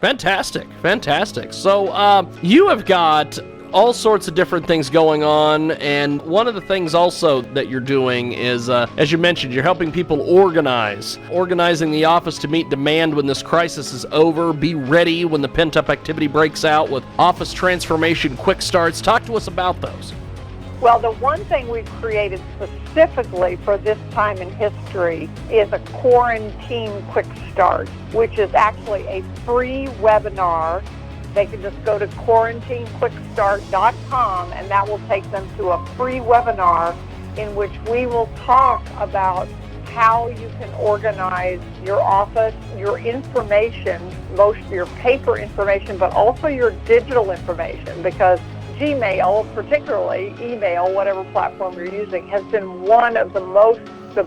Fantastic, fantastic. So you have got all sorts of different things going on, and one of the things also that you're doing is, as you mentioned, you're helping people organizing the office to meet demand when this crisis is over, be ready when the pent-up activity breaks out with office transformation quick starts. Talk to us about those. Well, the one thing we've created specifically for this time in history is a quarantine quick start, which is actually a free webinar. They can just go to quarantinequickstart.com, and that will take them to a free webinar in which we will talk about how you can organize your office, your information, most of your paper information, but also your digital information, because Gmail, particularly email, whatever platform you're using, has been one of the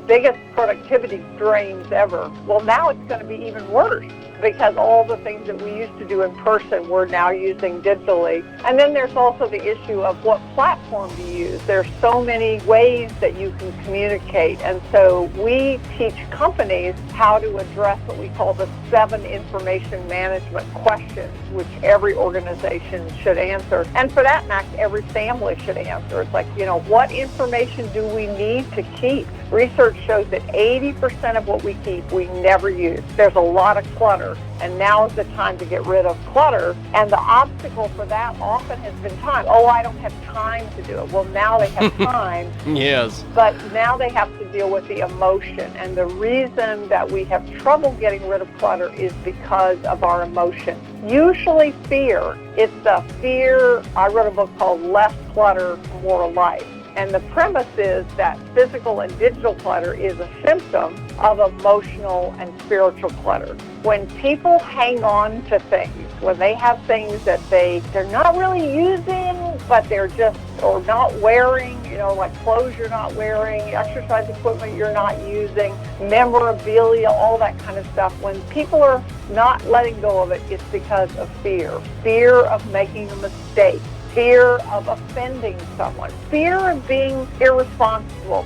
biggest productivity drains ever. Well, now it's going to be even worse because all the things that we used to do in person we're now using digitally. And then there's also the issue of what platform to use. There's so many ways that you can communicate. And so we teach companies how to address what we call the 7 information management questions, which every organization should answer. And for that matter, every family should answer. It's like, what information do we need to keep? Research shows that 80% of what we keep, we never use. There's a lot of clutter, and now is the time to get rid of clutter. And the obstacle for that often has been time. Oh, I don't have time to do it. Well, now they have time. Yes. But now they have to deal with the emotion. And the reason that we have trouble getting rid of clutter is because of our emotion. Usually fear. It's the fear. I wrote a book called Less Clutter, More Life. And the premise is that physical and digital clutter is a symptom of emotional and spiritual clutter. When people hang on to things, when they have things that they're not really using, but they're just, or not wearing, like clothes you're not wearing, exercise equipment you're not using, memorabilia, all that kind of stuff. When people are not letting go of it, it's because of fear. Fear of making a mistake. Fear of offending someone, fear of being irresponsible,